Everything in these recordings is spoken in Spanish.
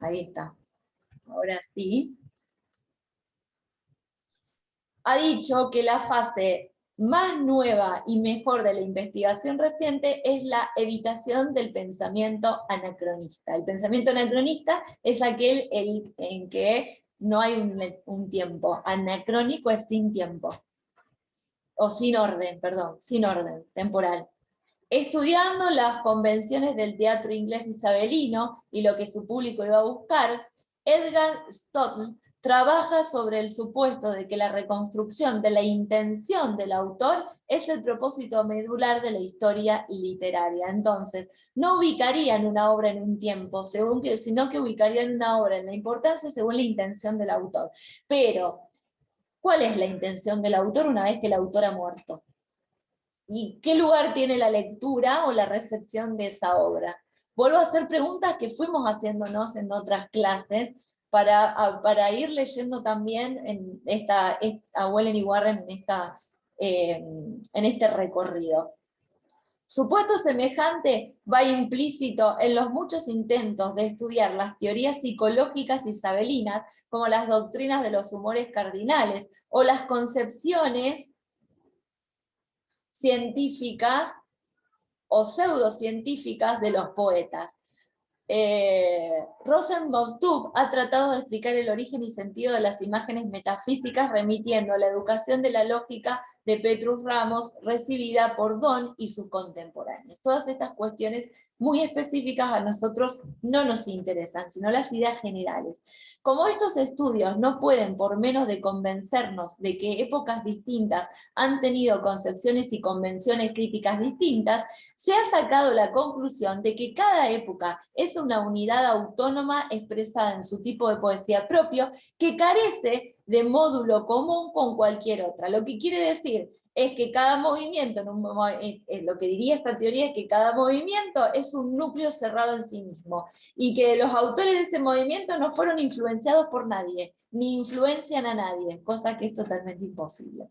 Ahí está. Ahora sí. Ha dicho que la fase más nueva y mejor de la investigación reciente es la evitación del pensamiento anacronista. El pensamiento anacronista es aquel en que no hay un tiempo. Anacrónico es sin tiempo. O sin orden, perdón, sin orden temporal. Estudiando las convenciones del teatro inglés isabelino y lo que su público iba a buscar, Edgar Stotton trabaja sobre el supuesto de que la reconstrucción de la intención del autor es el propósito medular de la historia literaria. Entonces, no ubicarían una obra en un tiempo, sino que ubicarían una obra en la importancia según la intención del autor. Pero, ¿cuál es la intención del autor una vez que el autor ha muerto? ¿Y qué lugar tiene la lectura o la recepción de esa obra? Vuelvo a hacer preguntas que fuimos haciéndonos en otras clases para ir leyendo también a Wellen y Warren en este recorrido. Supuesto semejante va implícito en los muchos intentos de estudiar las teorías psicológicas isabelinas, como las doctrinas de los humores cardinales, o las concepciones científicas o pseudocientíficas de los poetas. Rosenbaum-Tubb ha tratado de explicar el origen y sentido de las imágenes metafísicas remitiendo a la educación de la lógica de Petrus Ramos recibida por Don y sus contemporáneos. Todas estas cuestiones muy específicas a nosotros no nos interesan, sino las ideas generales. Como estos estudios no pueden por menos de convencernos de que épocas distintas han tenido concepciones y convenciones críticas distintas, se ha sacado la conclusión de que cada época es una unidad autónoma expresada en su tipo de poesía propio que carece de módulo común con cualquier otra. Lo que quiere decir es que cada movimiento, lo que diría esta teoría es que cada movimiento es un núcleo cerrado en sí mismo y que los autores de ese movimiento no fueron influenciados por nadie, ni influencian a nadie, cosa que es totalmente imposible.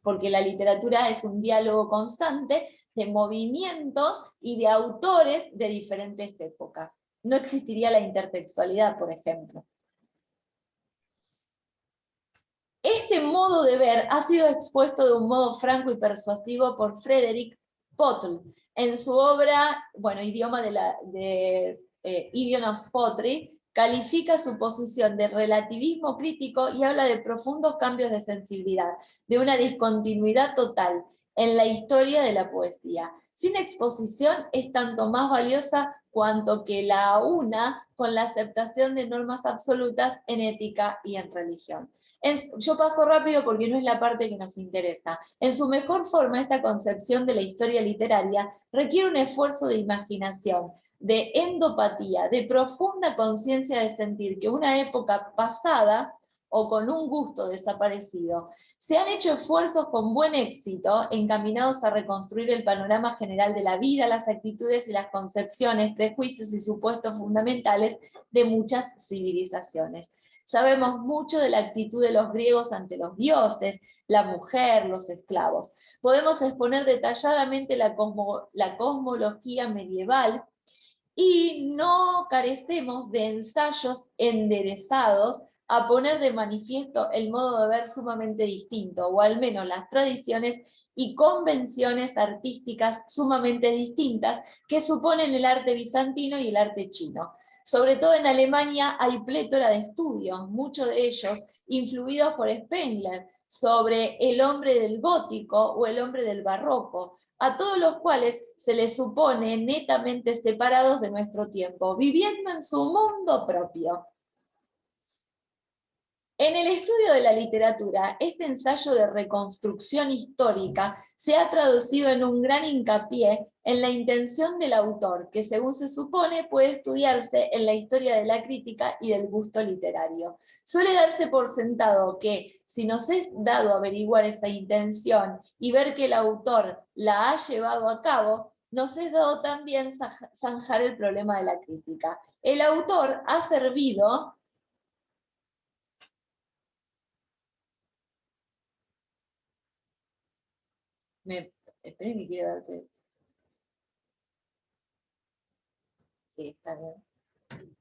Porque la literatura es un diálogo constante de movimientos y de autores de diferentes épocas. No existiría la intertextualidad, por ejemplo. Este modo de ver ha sido expuesto de un modo franco y persuasivo por Frederick Pottle en su obra, Idiom of Poetry, califica su posición de relativismo crítico y habla de profundos cambios de sensibilidad, de una discontinuidad total en la historia de la poesía. Sin exposición es tanto más valiosa cuanto que la una con la aceptación de normas absolutas en ética y en religión. Yo paso rápido porque no es la parte que nos interesa. En su mejor forma, esta concepción de la historia literaria requiere un esfuerzo de imaginación, de endopatía, de profunda conciencia de sentir que una época pasada o con un gusto desaparecido. Se han hecho esfuerzos con buen éxito encaminados a reconstruir el panorama general de la vida, las actitudes y las concepciones, prejuicios y supuestos fundamentales de muchas civilizaciones. Sabemos mucho de la actitud de los griegos ante los dioses, la mujer, los esclavos. Podemos exponer detalladamente la cosmología medieval y no carecemos de ensayos enderezados a poner de manifiesto el modo de ver sumamente distinto, o al menos las tradiciones y convenciones artísticas sumamente distintas que suponen el arte bizantino y el arte chino. Sobre todo en Alemania hay plétora de estudios, muchos de ellos influidos por Spengler, sobre el hombre del gótico o el hombre del barroco, a todos los cuales se les supone netamente separados de nuestro tiempo, viviendo en su mundo propio. En el estudio de la literatura, este ensayo de reconstrucción histórica se ha traducido en un gran hincapié en la intención del autor, que según se supone puede estudiarse en la historia de la crítica y del gusto literario. Suele darse por sentado que, si nos es dado averiguar esa intención y ver que el autor la ha llevado a cabo, nos es dado también zanjar el problema de la crítica. El autor ha servido... Esperen que quiero verte. Sí, está bien.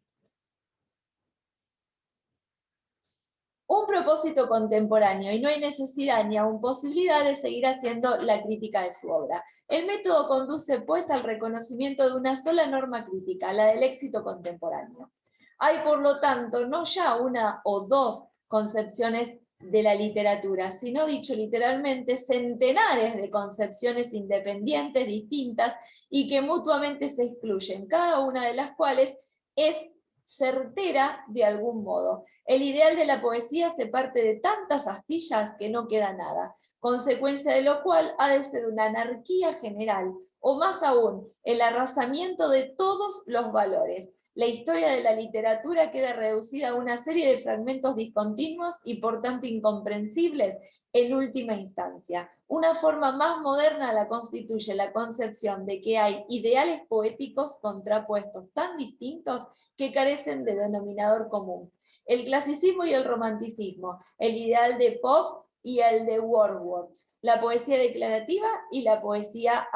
un propósito contemporáneo y no hay necesidad ni aún posibilidad de seguir haciendo la crítica de su obra. El método conduce pues al reconocimiento de una sola norma crítica, la del éxito contemporáneo. Hay por lo tanto no ya una o dos concepciones de la literatura, sino, dicho literalmente, centenares de concepciones independientes, distintas y que mutuamente se excluyen, cada una de las cuales es certera de algún modo. El ideal de la poesía se parte de tantas astillas que no queda nada, consecuencia de lo cual ha de ser una anarquía general, o más aún, el arrasamiento de todos los valores. La historia de la literatura queda reducida a una serie de fragmentos discontinuos y por tanto incomprensibles en última instancia. Una forma más moderna la constituye la concepción de que hay ideales poéticos contrapuestos tan distintos que carecen de denominador común. El clasicismo y el romanticismo, el ideal de Pope y el de Wordsworth, la poesía declarativa y la poesía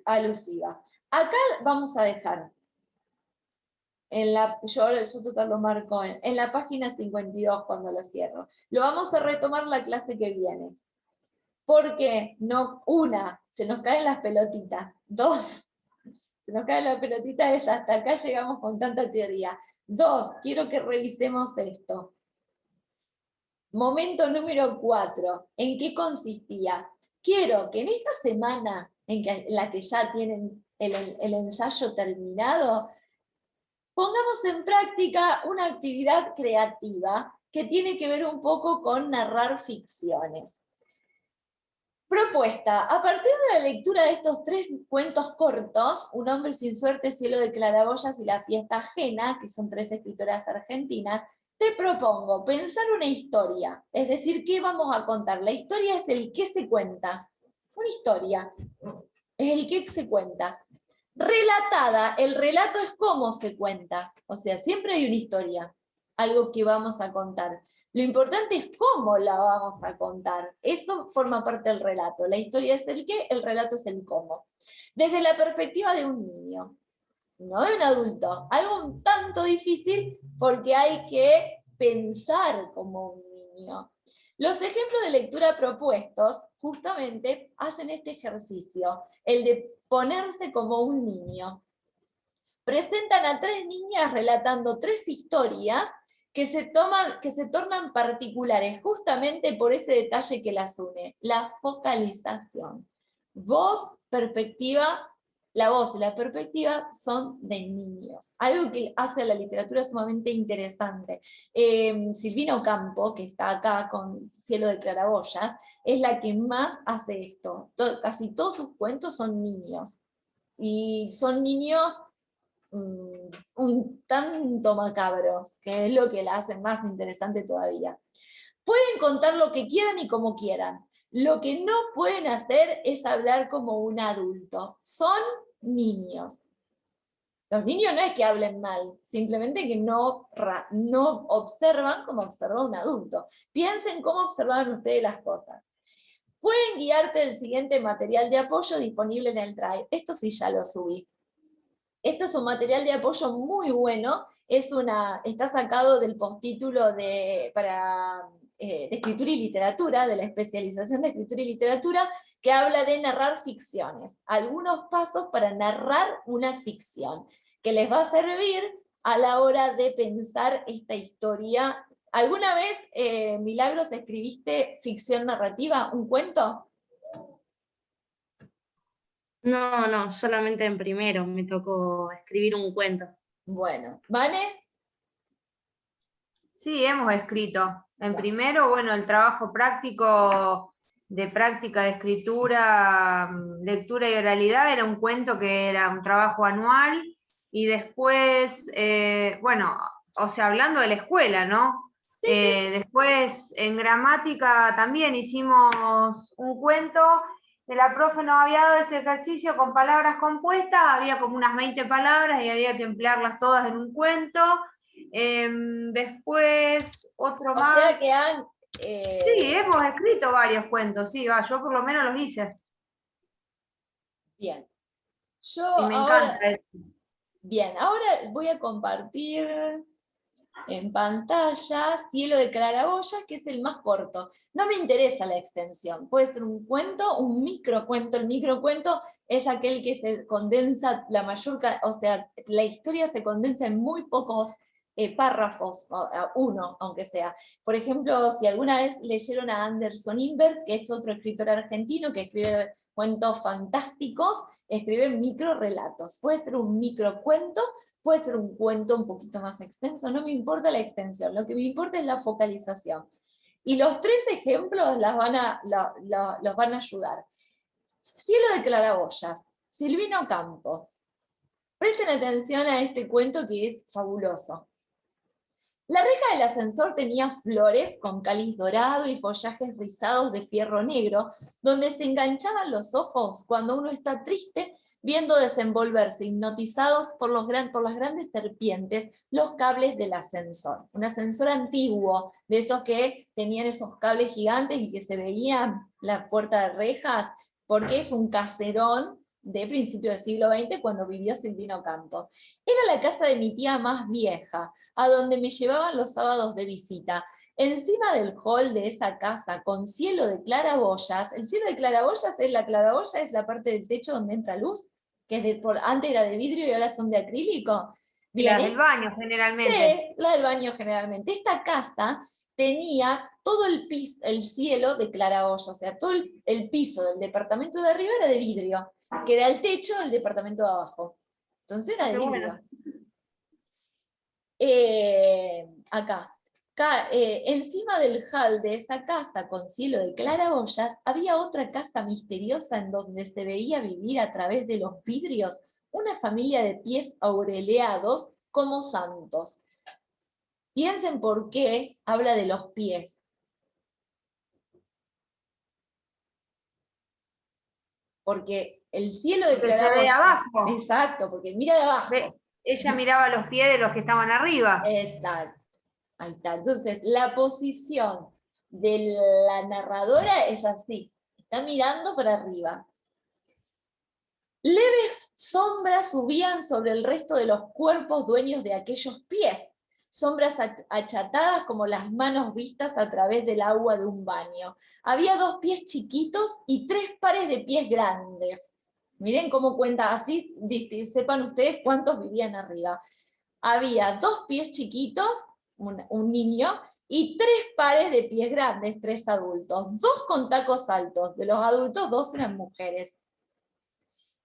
alusiva. Acá vamos a dejar, yo total lo marco en la página 52 cuando lo cierro. Lo vamos a retomar la clase que viene. Porque no, una, se nos caen las pelotitas. Dos, se nos cae la pelotita esa, hasta acá llegamos con tanta teoría. Dos, quiero que revisemos esto. Momento número 4, ¿en qué consistía? Quiero que en esta semana en la que ya tienen el ensayo terminado, pongamos en práctica una actividad creativa que tiene que ver un poco con narrar ficciones. Propuesta, a partir de la lectura de estos 3 cuentos cortos, Un hombre sin suerte, Cielo de claraboyas y La fiesta ajena, que son 3 escritoras argentinas, te propongo pensar una historia, es decir, ¿qué vamos a contar? La historia es el qué se cuenta, una historia, es el qué se cuenta. Relatada, el relato es cómo se cuenta, o sea, siempre hay una historia, algo que vamos a contar. Lo importante es cómo la vamos a contar. Eso forma parte del relato. La historia es el qué, el relato es el cómo. Desde la perspectiva de un niño, no de un adulto. Algo un tanto difícil porque hay que pensar como un niño. Los ejemplos de lectura propuestos justamente hacen este ejercicio, el de ponerse como un niño. Presentan a 3 niñas relatando 3 historias que se tornan particulares justamente por ese detalle que las une, la focalización. Voz, perspectiva, la voz y la perspectiva son de niños, algo que hace a la literatura sumamente interesante. Silvina Ocampo, que está acá con Cielo de claraboyas, es la que más hace esto. Casi todos sus cuentos son niños, y son niños un tanto macabros, que es lo que la hacen más interesante todavía. Pueden contar lo que quieran y como quieran. Lo que no pueden hacer es hablar como un adulto. Son niños. Los niños no es que hablen mal, simplemente que no observan como observa un adulto. Piensen cómo observaban ustedes las cosas. Pueden guiarte del siguiente material de apoyo disponible en el Drive. Esto sí ya lo subí. Esto es un material de apoyo muy bueno, está sacado del postítulo de escritura y literatura, de la especialización de escritura y literatura, que habla de narrar ficciones. Algunos pasos para narrar una ficción, que les va a servir a la hora de pensar esta historia. ¿Alguna vez, Milagros, escribiste ficción narrativa, un cuento? No, solamente en primero me tocó escribir un cuento. Bueno, ¿Vane? Sí, hemos escrito. En primero, bueno, el trabajo práctico de práctica de escritura, lectura y oralidad era un cuento que era un trabajo anual y después, bueno, o sea, hablando de la escuela, ¿no? Sí, sí. Después en gramática también hicimos un cuento. La profe nos había dado ese ejercicio con palabras compuestas, había como unas 20 palabras y había que emplearlas todas en un cuento. Después, otro más. O sea que han... Sí, hemos escrito varios cuentos, sí, yo por lo menos los hice. Bien. Yo Y me ahora... encanta eso. Bien, ahora voy a compartir... en pantalla, Cielo de claraboyas, que es el más corto. No me interesa la extensión, puede ser un cuento, un microcuento. El microcuento es aquel que se condensa la mayor, o sea, la historia se condensa en muy pocos párrafos, uno, aunque sea. Por ejemplo, si alguna vez leyeron a Anderson Invers, que es otro escritor argentino que escribe cuentos fantásticos, escribe microrelatos. Puede ser un microcuento, puede ser un cuento un poquito más extenso, no me importa la extensión, lo que me importa es la focalización. Y los 3 ejemplos los van a ayudar. Cielo de claraboyas, Silvino Campo. Presten atención a este cuento que es fabuloso. La reja del ascensor tenía flores con cáliz dorado y follajes rizados de fierro negro, donde se enganchaban los ojos cuando uno está triste, viendo desenvolverse, hipnotizados por las grandes serpientes, los cables del ascensor. Un ascensor antiguo, de esos que tenían esos cables gigantes y que se veían la puerta de rejas, porque es un caserón de principios del siglo XX, cuando vivió Silvino Campo. Era la casa de mi tía más vieja, a donde me llevaban los sábados de visita. Encima del hall de esa casa, con cielo de claraboyas, el cielo de claraboyas es la claraboya, es la parte del techo donde entra luz, que antes era de vidrio y ahora son de acrílico. Bien, La del baño, generalmente. Sí, la del baño generalmente. Esta casa tenía todo el cielo de claraboya, o sea, todo el piso del departamento de arriba era de vidrio, que era el techo del departamento de abajo. Entonces era de vidrio. Bueno. Acá, encima del hall de esa casa con cielo de claraboyas, había otra casa misteriosa en donde se veía vivir a través de los vidrios una familia de pies aureleados como santos. Piensen por qué habla de los pies. Porque el cielo de claraboyas... se ve abajo. Exacto, porque mira de abajo. Ella miraba los pies de los que estaban arriba. Exacto. Ahí está. Entonces, la posición de la narradora es así. Está mirando para arriba. Leves sombras subían sobre el resto de los cuerpos dueños de aquellos pies. Sombras achatadas como las manos vistas a través del agua de un baño. Había 2 pies chiquitos y 3 pares de pies grandes. Miren cómo cuenta así, sepan ustedes cuántos vivían arriba. Había 2 pies chiquitos, un niño, y 3 pares de pies grandes, 3 adultos. 2 con tacos altos, de los adultos 2 eran mujeres.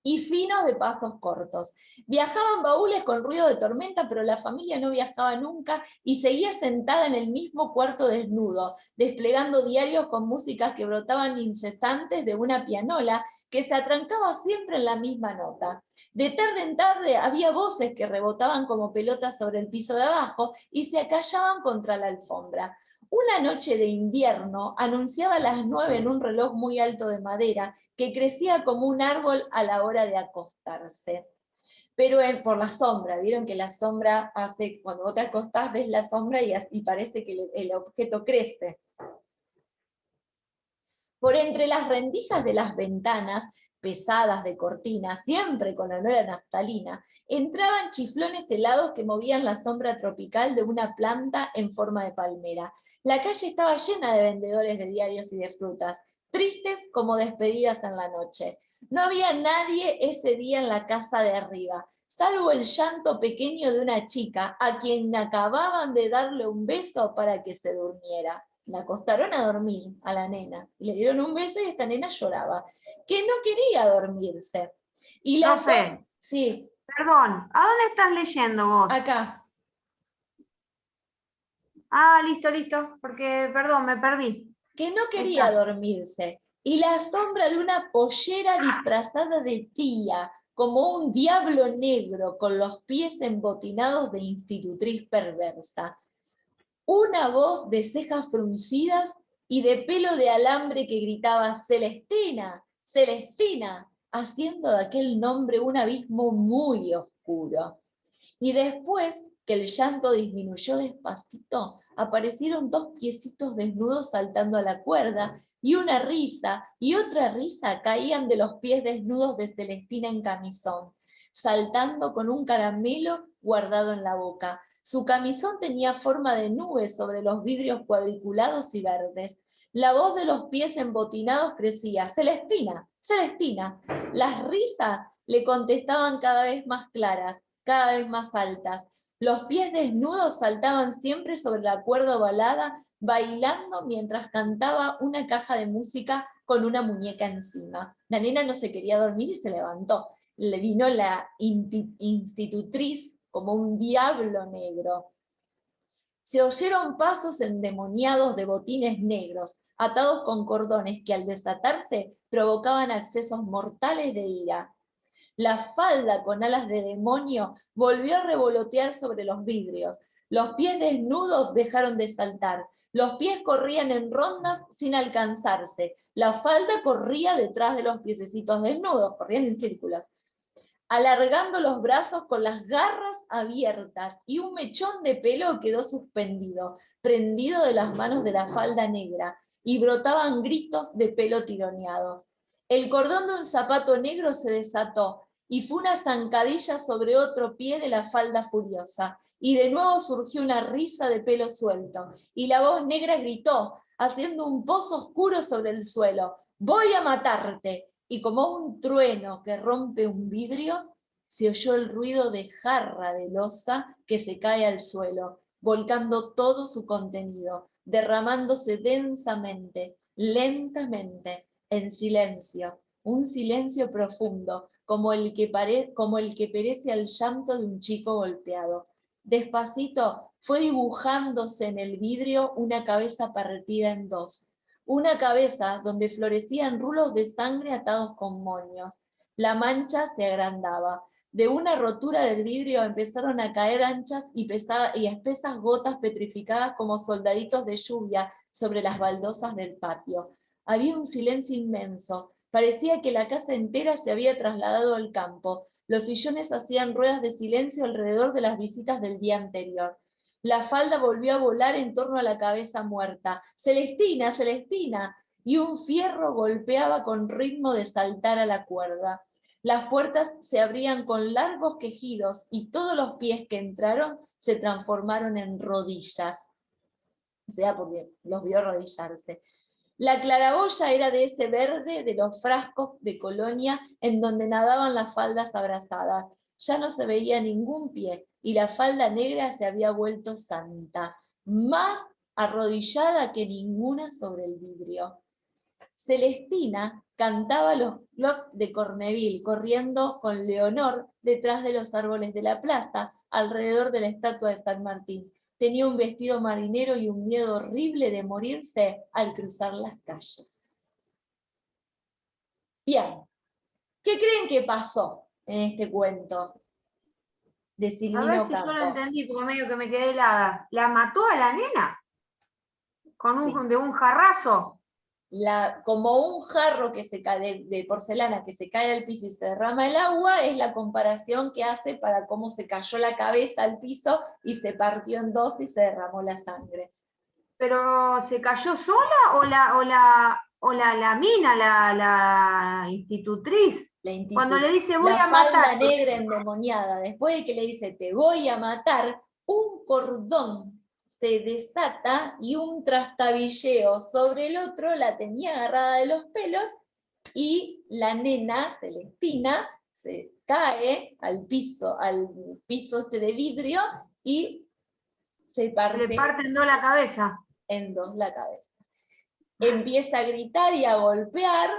Y finos de pasos cortos. Viajaban baúles con ruido de tormenta, pero la familia no viajaba nunca y seguía sentada en el mismo cuarto desnudo, desplegando diarios con músicas que brotaban incesantes de una pianola que se atrancaba siempre en la misma nota. De tarde en tarde había voces que rebotaban como pelotas sobre el piso de abajo y se acallaban contra la alfombra. Una noche de invierno anunciaba las 9 en un reloj muy alto de madera que crecía como un árbol a la hora de acostarse. Pero por la sombra, vieron que la sombra hace, cuando vos te acostás ves la sombra y parece que el objeto crece. Por entre las rendijas de las ventanas, pesadas de cortina, siempre con olor a naftalina, entraban chiflones helados que movían la sombra tropical de una planta en forma de palmera. La calle estaba llena de vendedores de diarios y de frutas, tristes como despedidas en la noche. No había nadie ese día en la casa de arriba, salvo el llanto pequeño de una chica, a quien acababan de darle un beso para que se durmiera. La acostaron a dormir a la nena, le dieron un beso y esta nena lloraba, que no quería dormirse. Y la sí. Perdón, ¿a dónde estás leyendo vos? Acá. Ah, listo, porque, perdón, me perdí. Que no quería dormirse. Y la sombra de una pollera disfrazada de tía, como un diablo negro con los pies embotinados de institutriz perversa. Una voz de cejas fruncidas y de pelo de alambre que gritaba «Celestina, Celestina», haciendo de aquel nombre un abismo muy oscuro. Y después que el llanto disminuyó despacito, aparecieron 2 piecitos desnudos saltando a la cuerda, y una risa y otra risa caían de los pies desnudos de Celestina en camisón. saltando con un caramelo guardado en la boca. Su camisón tenía forma de nube sobre los vidrios cuadriculados y verdes. La voz de los pies embotinados crecía. ¡Celestina! ¡Celestina! Las risas le contestaban cada vez más claras, cada vez más altas. Los pies desnudos saltaban siempre sobre la cuerda ovalada, bailando mientras cantaba una caja de música con una muñeca encima. La nena no se quería dormir y se levantó. Le vino la institutriz como un diablo negro. Se oyeron pasos endemoniados de botines negros, atados con cordones que al desatarse provocaban accesos mortales de ira. La falda con alas de demonio volvió a revolotear sobre los vidrios. Los pies desnudos dejaron de saltar. Los pies corrían en rondas sin alcanzarse. La falda corría detrás de los piececitos desnudos, corrían en círculos, alargando los brazos con las garras abiertas, y un mechón de pelo quedó suspendido, prendido de las manos de la falda negra, y brotaban gritos de pelo tironeado. El cordón de un zapato negro se desató, y fue una zancadilla sobre otro pie de la falda furiosa, y de nuevo surgió una risa de pelo suelto, y la voz negra gritó, haciendo un pozo oscuro sobre el suelo: «¡Voy a matarte!». Y como un trueno que rompe un vidrio, se oyó el ruido de jarra de loza que se cae al suelo, volcando todo su contenido, derramándose densamente, lentamente, en silencio, un silencio profundo, como el que perece al llanto de un chico golpeado. Despacito fue dibujándose en el vidrio una cabeza partida en dos, una cabeza donde florecían rulos de sangre atados con moños. La mancha se agrandaba. De una rotura del vidrio empezaron a caer anchas y espesas gotas petrificadas como soldaditos de lluvia sobre las baldosas del patio. Había un silencio inmenso. Parecía que la casa entera se había trasladado al campo. Los sillones hacían ruedas de silencio alrededor de las visitas del día anterior. La falda volvió a volar en torno a la cabeza muerta. «¡Celestina, Celestina!», y un fierro golpeaba con ritmo de saltar a la cuerda. Las puertas se abrían con largos quejidos y todos los pies que entraron se transformaron en rodillas. O sea, porque los vio arrodillarse. La claraboya era de ese verde de los frascos de colonia en donde nadaban las faldas abrazadas. Ya no se veía ningún pie, y la falda negra se había vuelto santa, más arrodillada que ninguna sobre el vidrio. Celestina cantaba los clocs de Corneville, corriendo con Leonor detrás de los árboles de la plaza, alrededor de la estatua de San Martín. Tenía un vestido marinero y un miedo horrible de morirse al cruzar las calles. Bien, ¿qué creen que pasó en este cuento de Silvino A ver si Campo? yo lo entendí, porque medio que me quedé helada. ¿La mató a la nena? Sí. De un jarrazo. Como un jarro que se cae de porcelana que se cae al piso y se derrama el agua, es la comparación que hace para cómo se cayó la cabeza al piso y se partió en dos y se derramó la sangre. ¿Pero se cayó sola o la mina, la institutriz? Cuando le dice voy la a falda matar. negra endemoniada, después de que le dice te voy a matar, un cordón se desata y un trastabilleo sobre el otro la tenía agarrada de los pelos, y la nena, Celestina, se cae al piso este de vidrio y se Le parten dos la cabeza. en dos la cabeza. Empieza a gritar y a golpear,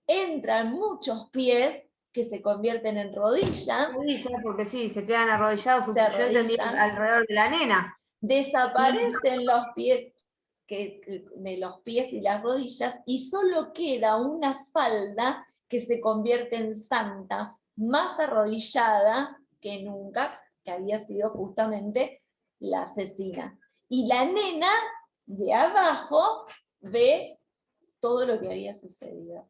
entran muchos pies que se convierten en rodillas. Rodillas, porque sí, se quedan arrodillados, Se yo entendí alrededor de la nena. Desaparecen los pies, de los pies y las rodillas, y solo queda una falda que se convierte en santa, más arrodillada que nunca, que había sido justamente la asesina. Y la nena de abajo ve todo lo que había sucedido.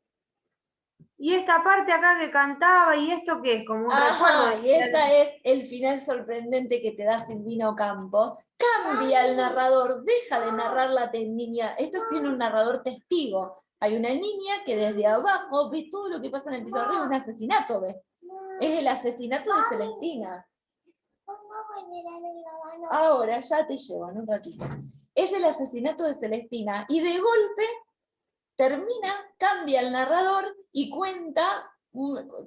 Y esta parte acá que cantaba, ¿y esto qué es? Como un recuerdo. Y ese es el final sorprendente que te da Silvino Campo. Cambia el narrador, deja de narrar la niña. Esto tiene un narrador testigo. Hay una niña que desde abajo ve todo lo que pasa en el piso arriba, un asesinato ve. Es el asesinato de Celestina. Ahora, ya te llevo en un ratito. Es el asesinato de Celestina, y de golpe cambia el narrador y cuenta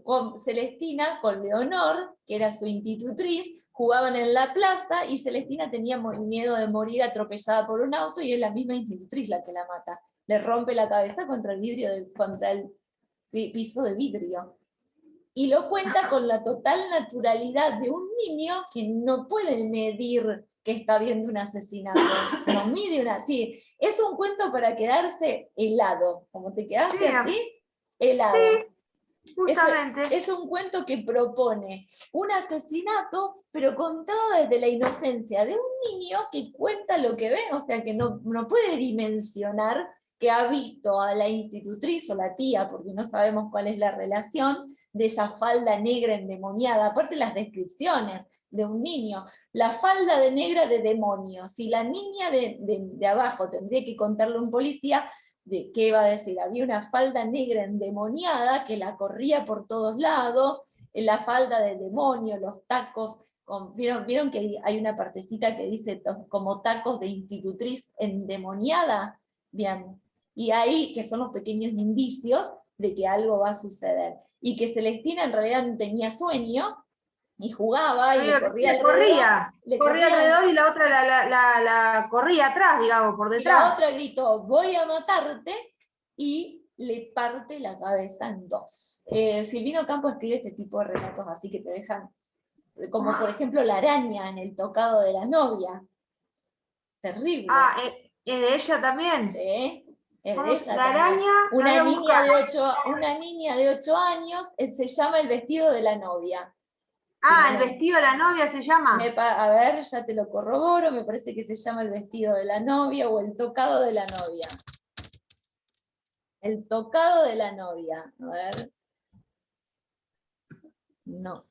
con Celestina, con Leonor, que era su institutriz, jugaban en la plaza y Celestina tenía miedo de morir atropellada por un auto y es la misma institutriz la que la mata. Le rompe la cabeza contra el vidrio, contra el piso de vidrio. Y lo cuenta con la total naturalidad de un niño que no puede medir que está viendo un asesinato. No mide una... Sí, es un cuento para quedarse helado. Como te quedaste así, helado. Sí, justamente. Es un cuento que propone un asesinato, pero contado desde la inocencia de un niño que cuenta lo que ve, o sea, que no puede dimensionar que ha visto a la institutriz o la tía, porque no sabemos cuál es la relación, de esa falda negra endemoniada. Aparte las descripciones de un niño, la falda de negra de demonio. Si la niña de abajo tendría que contarle a un policía, ¿de qué iba a decir? Había una falda negra endemoniada que la corría por todos lados, en la falda del demonio, los tacos, ¿vieron que hay una partecita que dice como tacos de institutriz endemoniada? Bien, y ahí que son los pequeños indicios de que algo va a suceder, y que Celestina en realidad no tenía sueño, y jugaba, y le corría alrededor, y la otra la corría atrás, digamos, por detrás. Y la otra gritó, voy a matarte, y le parte la cabeza en dos. Silvino Campo escribe este tipo de relatos así que te dejan, como por ejemplo la araña en el tocado de la novia. Terrible. Ah, ¿es de ella también? Sí. La araña, una niña de 8 años, se llama El vestido de la novia. El vestido de la novia se llama. A ver, ya te lo corroboro, me parece que se llama El vestido de la novia o El tocado de la novia. El tocado de la novia. A ver. No.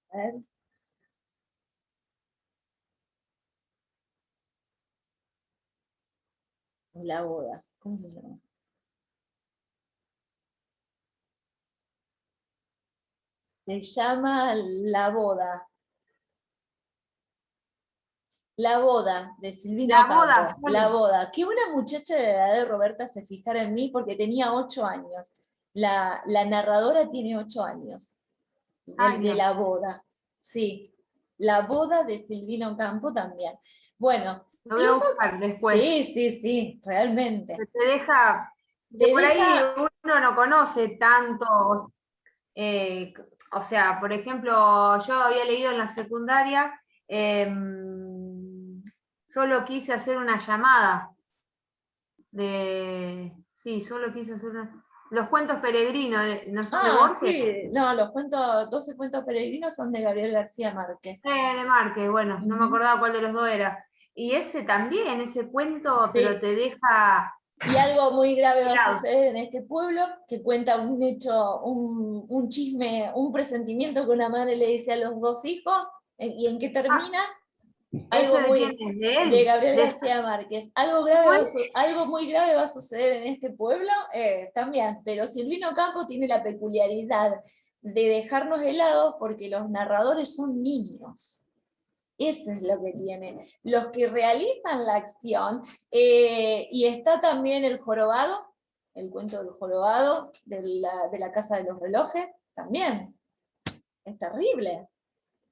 A ver. La boda. ¿Cómo se llama? Se llama La boda. La boda, de Silvino Campo. La boda. Que una muchacha de la edad de Roberta se fijara en mí porque tenía 8 años. La narradora tiene 8 años. De la boda. Sí. La boda de Silvino Campo también. Bueno. Lo voy a buscar después. Sí, realmente. Te deja... por ahí uno no conoce tantos... o sea, por ejemplo, yo había leído en la secundaria... solo quise hacer una llamada solo quise hacer los cuentos peregrinos, ¿no son de Borges? Sí, no, los 12 cuentos peregrinos son de Gabriel García Márquez. De Márquez, bueno, no me acordaba cuál de los dos era. Y ese también, ese cuento, pero te deja... Y algo muy grave va a suceder en este pueblo, que cuenta un hecho, un chisme, un presentimiento que una madre le dice a los 2 hijos, y en qué termina... Algo de Gabriel García Márquez. Algo muy grave va a suceder en este pueblo también, pero Silvino Campo tiene la peculiaridad de dejarnos helados porque los narradores son niños. Eso es lo que tiene. Los que realizan la acción, y está también El jorobado, el cuento del jorobado, de la Casa de los Relojes, también. Es terrible.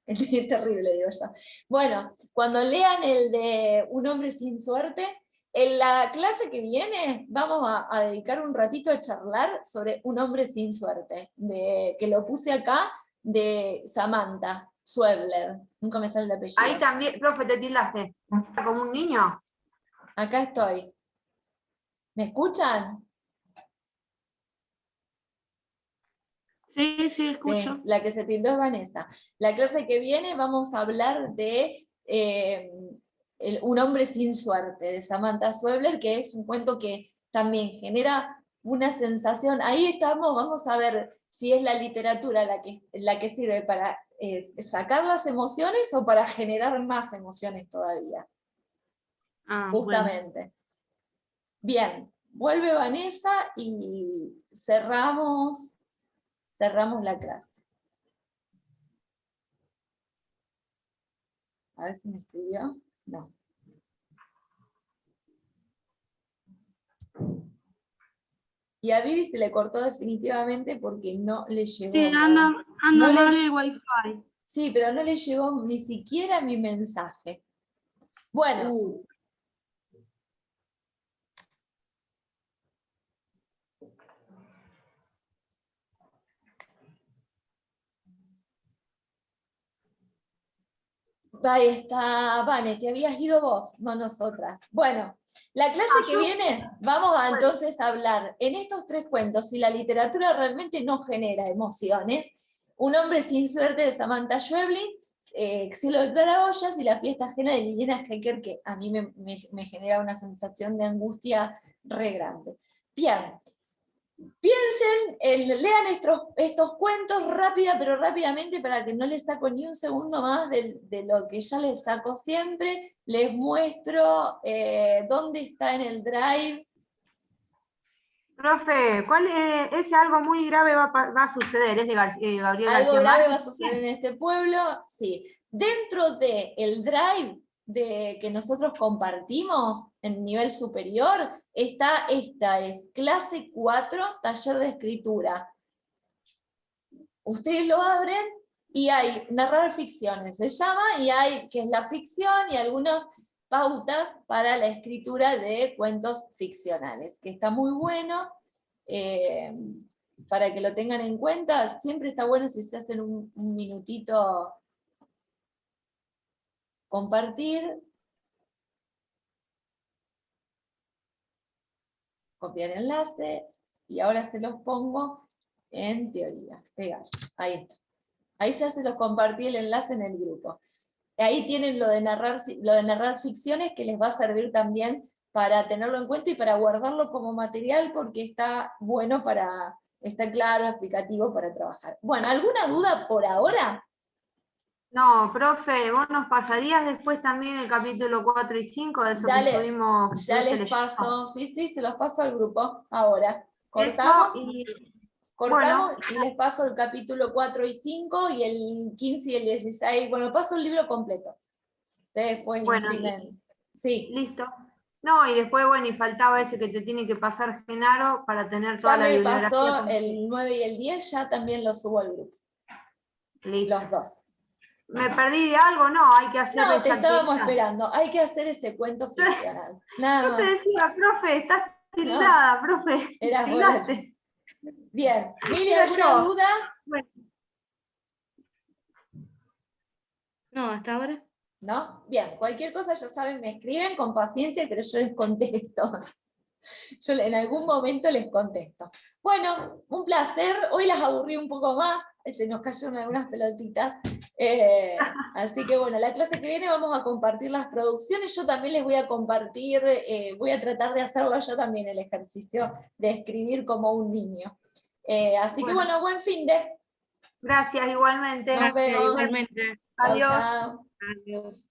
Es terrible, digo yo. Bueno, cuando lean el de Un hombre sin suerte, en la clase que viene vamos a dedicar un ratito a charlar sobre Un hombre sin suerte, que lo puse acá, de Samantha Schweblin. Nunca me sale el apellido. Ahí también, profe, te tildaste. ¿Como un niño? Acá estoy. ¿Me escuchan? Sí, escucho. Sí, la que se tildó es Vanessa. La clase que viene vamos a hablar de Un hombre sin suerte, de Samantha Schweblin, que es un cuento que también genera una sensación. Ahí estamos, vamos a ver si es la literatura la que sirve para sacar las emociones o para generar más emociones todavía. Justamente. Bueno. Bien, vuelve Vanessa y cerramos la clase. A ver si me escribió. No. Y a Vivi se le cortó definitivamente porque no le llegó. Sí, anda mal el wifi. Sí, pero no le llegó ni siquiera mi mensaje. Bueno. Ahí está, Vane, te habías ido vos, no nosotras. Bueno, la clase que viene vamos a entonces hablar en estos 3 cuentos si la literatura realmente no genera emociones. Un hombre sin suerte de Samantha Schweblin, Exilio de Claraboyas y La fiesta ajena de Liliana Hecker, que a mí me genera una sensación de angustia re grande. Bien. Piensen, lean estos cuentos pero rápidamente para que no les saco ni un segundo más de lo que ya les saco siempre. Les muestro dónde está en el Drive. Profe, ¿cuál es algo muy grave va a suceder? ¿Es de Gabriel García Márquez? Algo grave va a suceder en este pueblo, sí. Dentro del Drive que nosotros compartimos en nivel superior, esta es clase 4, taller de escritura. Ustedes lo abren y hay narrar ficciones, se llama, y hay que es la ficción y algunas pautas para la escritura de cuentos ficcionales, que está muy bueno, para que lo tengan en cuenta. Siempre está bueno si se hacen un minutito compartir, copiar enlace, y ahora se los pongo en teoría, pegar, ahí está. Ahí ya se los compartí el enlace en el grupo. Ahí tienen lo de narrar ficciones, que les va a servir también para tenerlo en cuenta y para guardarlo como material, porque está bueno está claro, explicativo para trabajar. Bueno, ¿alguna duda por ahora? No, profe, vos nos pasarías después también el capítulo 4 y 5 de eso que estuvimos. Ya les paso, sí, se los paso al grupo ahora. Cortamos. Cortamos y les paso el capítulo 4 y 5 y el 15 y el 16. Bueno, paso el libro completo. Ustedes después imprimen. Sí. Listo. No, y después, y faltaba ese que te tiene que pasar Genaro para tener toda la bibliografía. Ya me pasó el 9 y el 10, ya también lo subo al grupo. Listo. Los dos. ¿Me perdí de algo? No, hay que hacer No, te estábamos esperando. Hay que hacer ese cuento ficcional. Nada más. Yo te decía, profe, estás tildada, profe. Eras tildaste. Bien, ¿Mili, alguna duda? Bueno. No, hasta ahora. ¿No? Bien, cualquier cosa ya saben, me escriben con paciencia, pero yo les contesto. Yo en algún momento les contesto. Bueno, un placer. Hoy las aburrí un poco más, se nos cayeron algunas pelotitas. Así que bueno, la clase que viene vamos a compartir las producciones. Yo también les voy a compartir, voy a tratar de hacerlo yo también, el ejercicio de escribir como un niño. Así que bueno, buen fin de. Gracias, igualmente. Nos vemos. Igualmente. Adiós. Chao. Adiós.